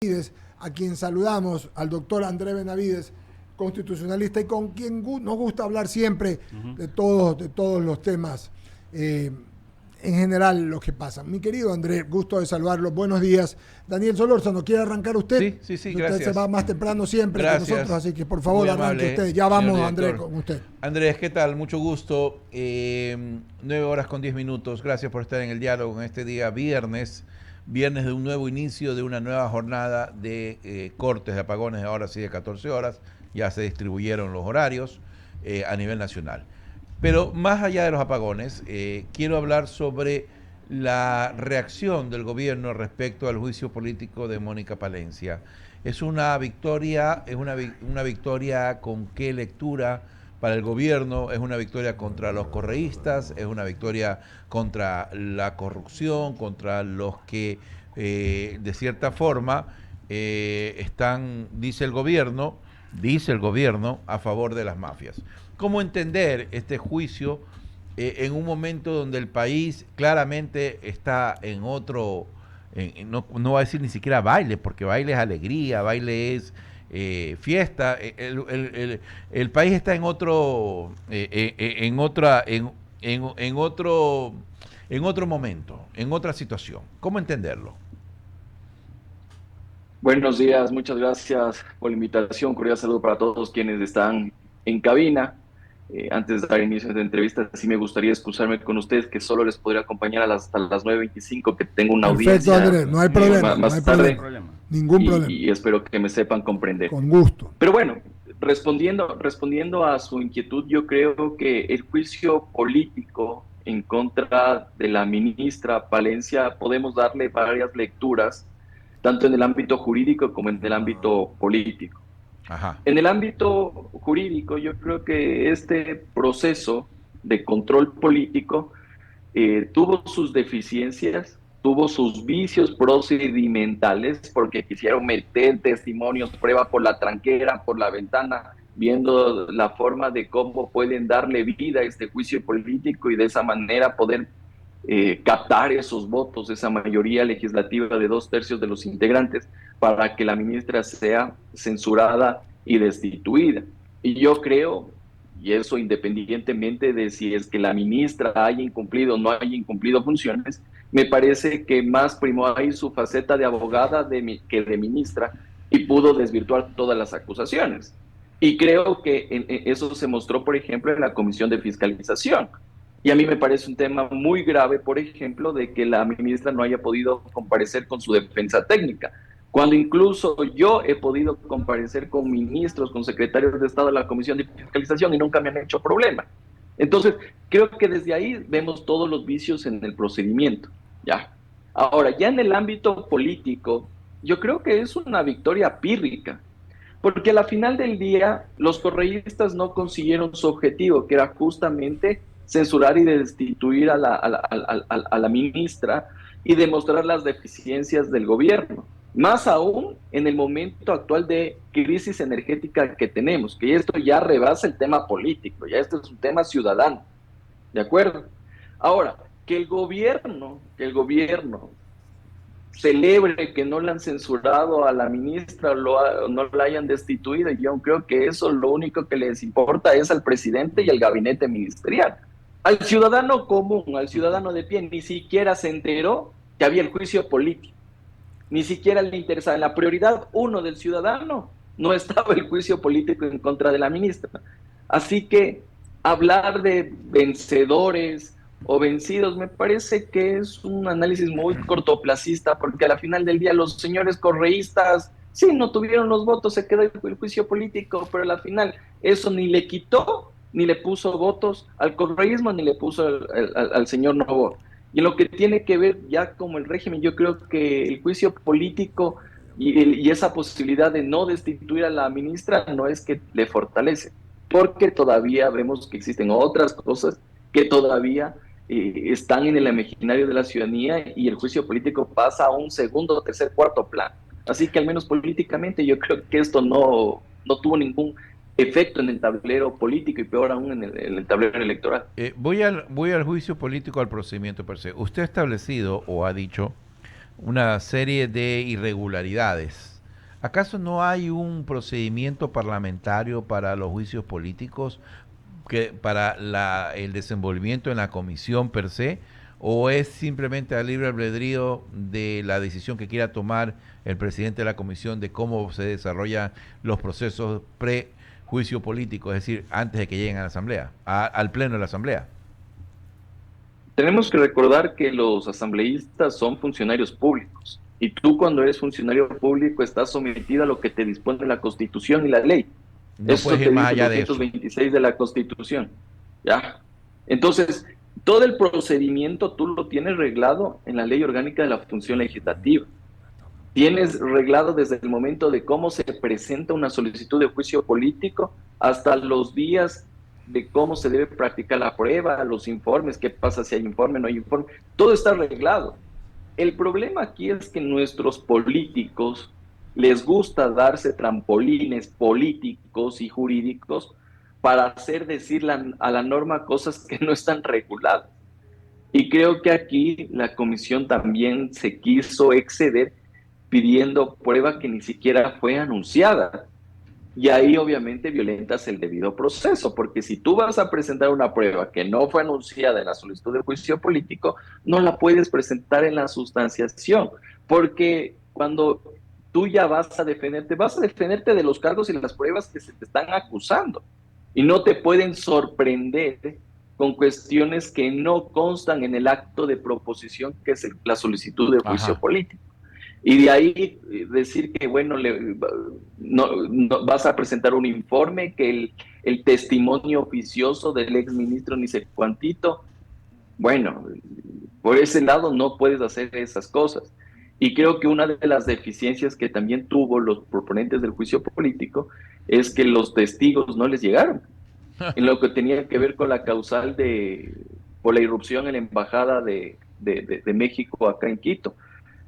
Benavides, a quien saludamos, al doctor Andrés Benavides, constitucionalista, y con quien nos gusta hablar siempre de todos los temas, en general los que pasan. Mi querido Andrés, gusto de saludarlo. Buenos días. Daniel Solórzano, ¿quiere arrancar usted? Sí, Usted gracias. se va más temprano siempre que nosotros, así que por favor Muy arranque amable, usted. Ya vamos, señor Andrés, director. con usted. Andrés, ¿qué tal? Mucho gusto. 9 horas con 10 minutos. Gracias por estar en el diálogo en este día viernes de un nuevo inicio, de una nueva jornada de cortes de apagones, ahora sí de 14 horas. Ya se distribuyeron los horarios a nivel nacional. Pero más allá de los apagones, quiero hablar sobre la reacción del gobierno respecto al juicio político de Mónica Palencia. Es una victoria, una victoria con qué lectura para el gobierno, es una victoria contra los correístas, es una victoria contra la corrupción, contra los que de cierta forma están, dice el gobierno, a favor de las mafias. ¿Cómo entender este juicio en un momento donde el país claramente está en otro, no va a decir ni siquiera baile, porque baile es alegría, baile es fiesta, el país está en otro, en otro momento, en otra situación? ¿Cómo entenderlo? Buenos días, muchas gracias por la invitación. Cordial saludo para todos quienes están en cabina. Antes de dar inicio a esta entrevista, sí me gustaría excusarme con ustedes, que solo les podría acompañar hasta las 9:25, que tengo una Perfecto, audiencia Andrés, no hay problema, no hay más tarde, problema. Ningún problema. y espero que me sepan comprender. Con gusto. Pero bueno, respondiendo a su inquietud, yo creo que el juicio político en contra de la ministra Palencia podemos darle varias lecturas, tanto en el ámbito jurídico como en el ámbito político. Ajá. En el ámbito jurídico, yo creo que este proceso de control político tuvo sus deficiencias, tuvo sus vicios procedimentales, porque quisieron meter testimonios, prueba por la tranquera, por la ventana, viendo la forma de cómo pueden darle vida a este juicio político y de esa manera poder captar esos votos, esa mayoría legislativa de 2/3 de los integrantes, para que la ministra sea censurada y destituida. Y yo creo, y eso independientemente de si es que la ministra haya incumplido o no haya incumplido funciones, me parece que más primó ahí su faceta de abogada que de ministra, y pudo desvirtuar todas las acusaciones. Y creo que eso se mostró, por ejemplo, en la Comisión de Fiscalización. Y a mí me parece un tema muy grave, por ejemplo, de que la ministra no haya podido comparecer con su defensa técnica, cuando incluso yo he podido comparecer con ministros, con secretarios de Estado de la Comisión de Fiscalización, y nunca me han hecho problema. Entonces, creo que desde ahí vemos todos los vicios en el procedimiento, ¿ya? Ahora, ya en el ámbito político, yo creo que es una victoria pírrica, porque a la final del día los correístas no consiguieron su objetivo, que era justamente censurar y destituir a la ministra y demostrar las deficiencias del gobierno. Más aún en el momento actual de crisis energética que tenemos, que esto ya rebasa el tema político, ya esto es un tema ciudadano, ¿de acuerdo? Ahora, que el gobierno celebre que no le han censurado a la ministra, no la hayan destituido. Yo creo que eso lo único que les importa es al presidente y al gabinete ministerial. Al ciudadano común, al ciudadano de pie, ni siquiera se enteró que había el juicio político, ni siquiera le interesaba. En la prioridad uno del ciudadano no estaba el juicio político en contra de la ministra. Así que hablar de vencedores o vencidos me parece que es un análisis muy cortoplacista, porque a la final del día los señores correístas sí no tuvieron los votos, se quedó el juicio político, pero a la final eso ni le quitó ni le puso votos al correísmo ni le puso al señor Novoa. Y en lo que tiene que ver ya como el régimen, yo creo que el juicio político y esa posibilidad de no destituir a la ministra no es que le fortalece, porque todavía vemos que existen otras cosas que todavía están en el imaginario de la ciudadanía, y el juicio político pasa a un segundo, tercer, cuarto plano. Así que al menos políticamente yo creo que esto no tuvo ningún efecto en el tablero político, y peor aún en el tablero electoral. Voy al juicio político, al procedimiento per se. Usted ha establecido o ha dicho una serie de irregularidades. ¿Acaso no hay un procedimiento parlamentario para los juicios políticos, para el desenvolvimiento en la comisión per se? ¿O es simplemente a libre albedrío de la decisión que quiera tomar el presidente de la comisión de cómo se desarrollan los procesos pre-juicio político, es decir, antes de que lleguen a la asamblea, al pleno de la asamblea? Tenemos que recordar que los asambleístas son funcionarios públicos y tú, cuando eres funcionario público, estás sometido a lo que te dispone la Constitución y la ley. No Eso puedes te ir más dice allá el de eso. 226 de la Constitución. ¿Ya? Entonces, todo el procedimiento tú lo tienes reglado en la Ley Orgánica de la Función Legislativa. Tienes reglado desde el momento de cómo se presenta una solicitud de juicio político hasta los días de cómo se debe practicar la prueba, los informes, qué pasa si hay informe, no hay informe. Todo está arreglado. El problema aquí es que nuestros políticos les gusta darse trampolines políticos y jurídicos para hacer decir a la norma cosas que no están reguladas. Y creo que aquí la comisión también se quiso exceder pidiendo prueba que ni siquiera fue anunciada. Y ahí obviamente violentas el debido proceso, porque si tú vas a presentar una prueba que no fue anunciada en la solicitud de juicio político, no la puedes presentar en la sustanciación, porque cuando tú ya vas a defenderte de los cargos y las pruebas que se te están acusando, y no te pueden sorprender con cuestiones que no constan en el acto de proposición, que es la solicitud de juicio Ajá. político. Y de ahí decir que, bueno, no vas a presentar un informe, que el testimonio oficioso del exministro ni sé cuantito. Bueno, por ese lado no puedes hacer esas cosas. Y creo que una de las deficiencias que también tuvo los proponentes del juicio político es que los testigos no les llegaron en lo que tenía que ver con la causal por la irrupción en la embajada de México acá en Quito.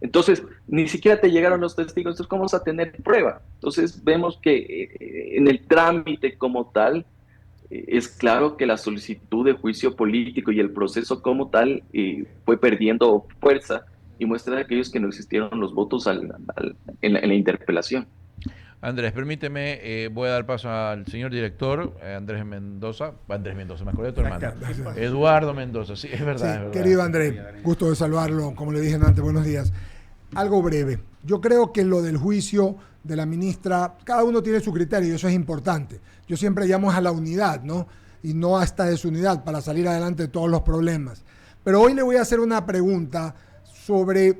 Entonces, ni siquiera te llegaron los testigos, entonces, ¿cómo vas a tener prueba? Entonces, vemos que en el trámite como tal, es claro que la solicitud de juicio político y el proceso como tal fue perdiendo fuerza y muestra de aquellos que no existieron los votos en la interpelación. Andrés, permíteme, voy a dar paso al señor director, Andrés Mendoza, me acordé de tu hermano, Eduardo Mendoza, sí, es verdad, Sí, es verdad. querido Andrés, gusto de saludarlo, como le dije antes, buenos días. Algo breve. Yo creo que lo del juicio de la ministra, cada uno tiene su criterio y eso es importante. Yo siempre llamo a la unidad, ¿no? Y no a esta desunidad para salir adelante de todos los problemas. Pero hoy le voy a hacer una pregunta sobre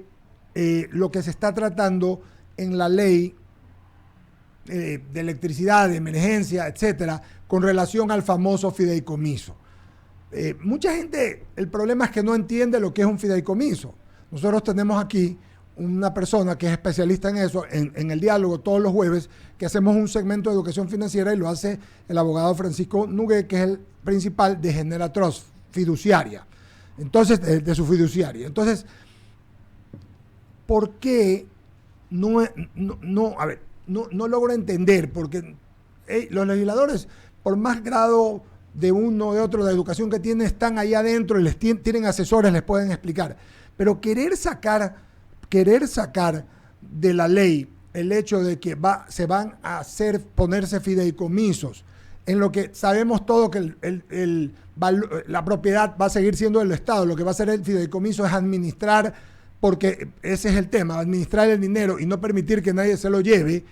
lo que se está tratando en la ley de electricidad, de emergencia, etcétera, con relación al famoso fideicomiso. Mucha gente, el problema es que no entiende lo que es un fideicomiso. Nosotros tenemos aquí una persona que es especialista en eso, en el diálogo todos los jueves, que hacemos un segmento de educación financiera y lo hace el abogado Francisco Nugué, que es el principal de Genera Trust, fiduciaria. Entonces, de su fiduciaria. Entonces, ¿por qué no logro entender? Porque los legisladores, por más grado de uno o de otro de educación que tienen, están ahí adentro y tienen asesores, les pueden explicar. Pero querer sacar de la ley el hecho de que se van a ponerse fideicomisos, en lo que sabemos todo que la propiedad va a seguir siendo del Estado, lo que va a hacer el fideicomiso es administrar, porque ese es el tema, administrar el dinero y no permitir que nadie se lo lleve,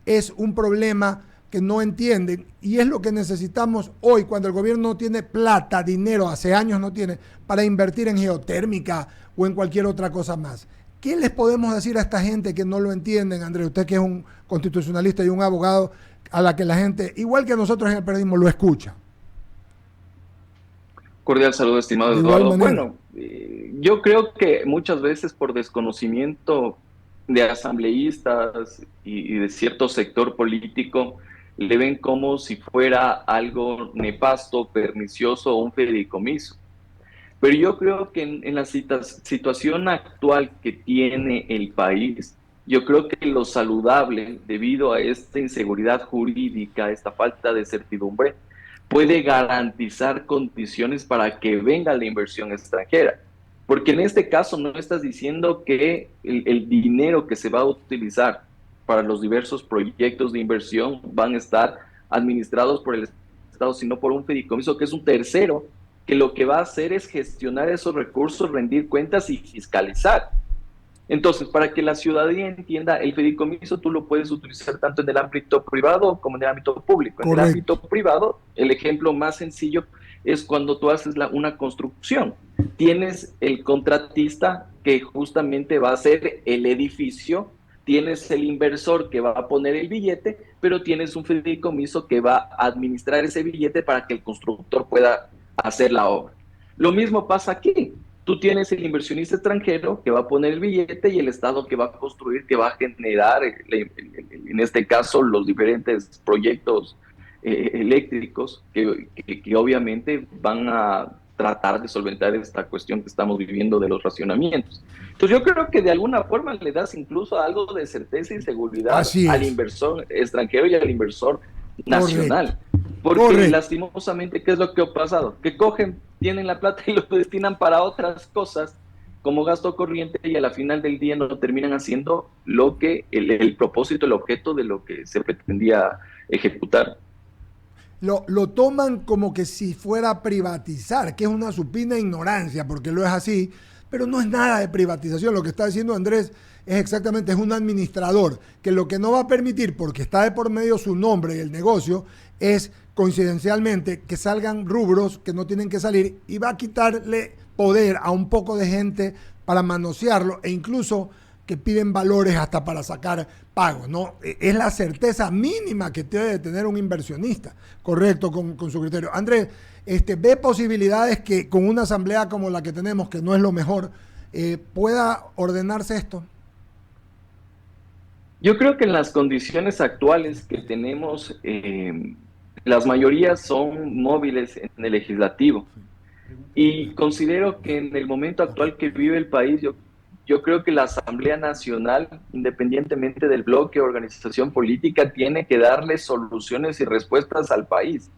es un problema que no entienden, y es lo que necesitamos hoy cuando el gobierno no tiene plata, dinero, hace años no tiene, para invertir en geotérmica o en cualquier otra cosa más. ¿Qué les podemos decir a esta gente que no lo entienden, Andrés? Usted que es un constitucionalista y un abogado a la que la gente, igual que nosotros en el periodismo, lo escucha. Cordial saludo, estimado Eduardo. Bueno, yo creo que muchas veces por desconocimiento de asambleístas y de cierto sector político, le ven como si fuera algo nefasto, pernicioso o un fideicomiso. Pero yo creo que en la situación actual que tiene el país, yo creo que lo saludable, debido a esta inseguridad jurídica, esta falta de certidumbre, puede garantizar condiciones para que venga la inversión extranjera. Porque en este caso no estás diciendo que el dinero que se va a utilizar para los diversos proyectos de inversión van a estar administrados por el Estado, sino por un fideicomiso que es un tercero, que lo que va a hacer es gestionar esos recursos, rendir cuentas y fiscalizar. Entonces, para que la ciudadanía entienda, el fideicomiso tú lo puedes utilizar tanto en el ámbito privado como en el ámbito público. En el ámbito privado, el ejemplo más sencillo es cuando tú haces una construcción. Tienes el contratista que justamente va a hacer el edificio, tienes el inversor que va a poner el billete, pero tienes un fideicomiso que va a administrar ese billete para que el constructor pueda hacer la obra. Lo mismo pasa aquí. Tú tienes el inversionista extranjero que va a poner el billete y el Estado que va a construir, que va a generar, en este caso, los diferentes proyectos eléctricos que obviamente van a tratar de solventar esta cuestión que estamos viviendo de los racionamientos. Entonces yo creo que de alguna forma le das incluso algo de certeza y seguridad al inversor extranjero y al inversor nacional. Porque lastimosamente, ¿qué es lo que ha pasado? Que tienen la plata y lo destinan para otras cosas como gasto corriente y a la final del día no terminan haciendo lo que el propósito, el objeto de lo que se pretendía ejecutar. Lo toman como que si fuera a privatizar, que es una supina ignorancia, porque lo es así, pero no es nada de privatización. Lo que está diciendo Andrés es un administrador, que lo que no va a permitir, porque está de por medio su nombre y el negocio, es coincidencialmente que salgan rubros que no tienen que salir y va a quitarle poder a un poco de gente para manosearlo e incluso que piden valores hasta para sacar pagos, ¿no? Es la certeza mínima que debe de tener un inversionista, correcto, con su criterio. Andrés, ¿ve posibilidades que con una asamblea como la que tenemos, que no es lo mejor, pueda ordenarse esto? Yo creo que en las condiciones actuales que tenemos, las mayorías son móviles en el legislativo. Y considero que en el momento actual que vive el país, yo creo que la Asamblea Nacional, independientemente del bloque o organización política, tiene que darle soluciones y respuestas al país.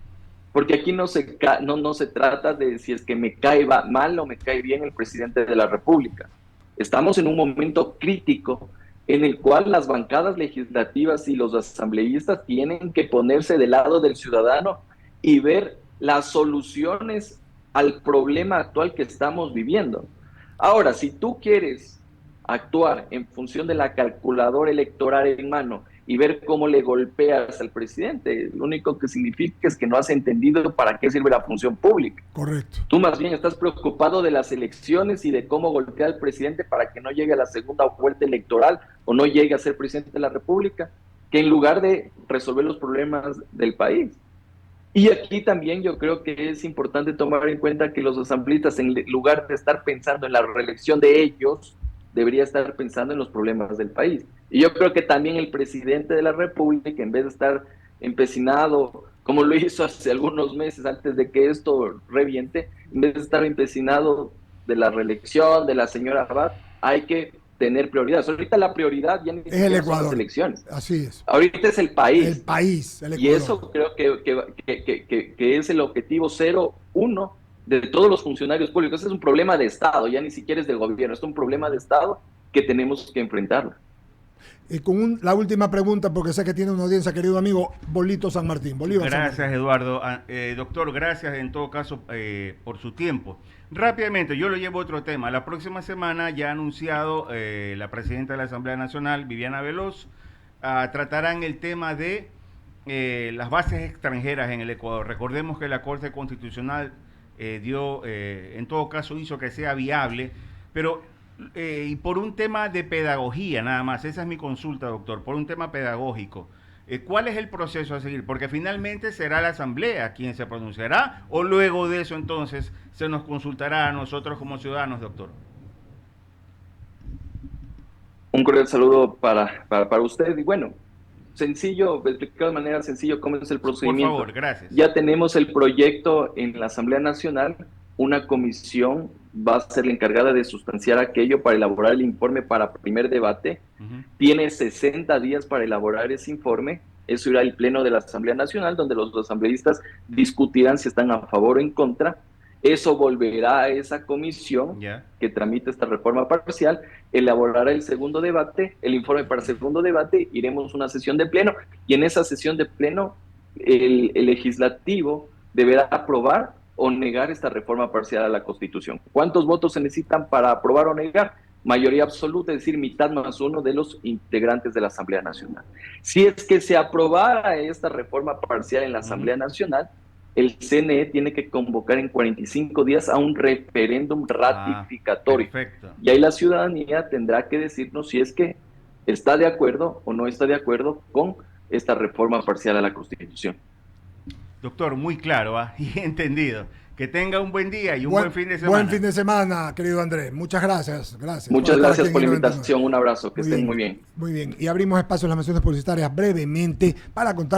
Porque aquí no se trata de si es que me cae mal o me cae bien el presidente de la República. Estamos en un momento crítico en el cual las bancadas legislativas y los asambleístas tienen que ponerse del lado del ciudadano y ver las soluciones al problema actual que estamos viviendo. Ahora, si tú quieres actuar en función de la calculadora electoral en mano y ver cómo le golpeas al presidente, lo único que significa es que no has entendido para qué sirve la función pública. Correcto. Tú más bien estás preocupado de las elecciones y de cómo golpear al presidente para que no llegue a la segunda vuelta electoral o no llegue a ser presidente de la República, que en lugar de resolver los problemas del país. Y aquí también yo creo que es importante tomar en cuenta que los asambleístas, en lugar de estar pensando en la reelección de ellos, debería estar pensando en los problemas del país. Y yo creo que también el presidente de la República, en vez de estar empecinado, como lo hizo hace algunos meses antes de que esto reviente, en vez de estar empecinado de la reelección de la señora Abad, hay que tener prioridades. Ahorita la prioridad ya ni siquiera son las elecciones. Así es. Ahorita es el país. El país, el Ecuador. Y eso creo que es el objetivo 01 de todos los funcionarios públicos. Ese es un problema de Estado, ya ni siquiera es del gobierno, es un problema de Estado que tenemos que enfrentarlo. La última pregunta, porque sé que tiene una audiencia, querido amigo, Bolito San Martín. Bolívar. Gracias, Eduardo. Doctor, gracias en todo caso por su tiempo. Rápidamente, yo lo llevo a otro tema. La próxima semana ya ha anunciado la presidenta de la Asamblea Nacional, Viviana Veloz, tratarán el tema de las bases extranjeras en el Ecuador. Recordemos que la Corte Constitucional en todo caso hizo que sea viable, pero y por un tema de pedagogía nada más, esa es mi consulta, doctor, por un tema pedagógico. ¿Cuál es el proceso a seguir? Porque finalmente será la Asamblea quien se pronunciará, o luego de eso entonces se nos consultará a nosotros como ciudadanos, doctor. Un cordial saludo para usted. Y bueno, sencillo, explicado de manera sencilla cómo es el procedimiento. Por favor, gracias. Ya tenemos el proyecto en la Asamblea Nacional, una comisión va a ser la encargada de sustanciar aquello para elaborar el informe para primer debate. Tiene 60 días para elaborar ese informe. Eso irá al pleno de la Asamblea Nacional, donde los asambleístas discutirán si están a favor o en contra. Eso volverá a esa comisión que tramita esta reforma parcial, elaborará el segundo debate, el informe para el segundo debate, iremos a una sesión de pleno y en esa sesión de pleno el legislativo deberá aprobar o negar esta reforma parcial a la Constitución. ¿Cuántos votos se necesitan para aprobar o negar? Mayoría absoluta, es decir, mitad más uno de los integrantes de la Asamblea Nacional. Si es que se aprobara esta reforma parcial en la Asamblea Nacional, el CNE tiene que convocar en 45 días a un referéndum ratificatorio. Y ahí la ciudadanía tendrá que decirnos si es que está de acuerdo o no está de acuerdo con esta reforma parcial a la Constitución. Doctor, muy claro y entendido. Que tenga un buen día y un buen fin de semana. Buen fin de semana, querido Andrés. Muchas gracias. Muchas gracias por la invitación. Un abrazo. Que estén muy bien. Muy bien. Y abrimos espacio en las menciones publicitarias brevemente para contar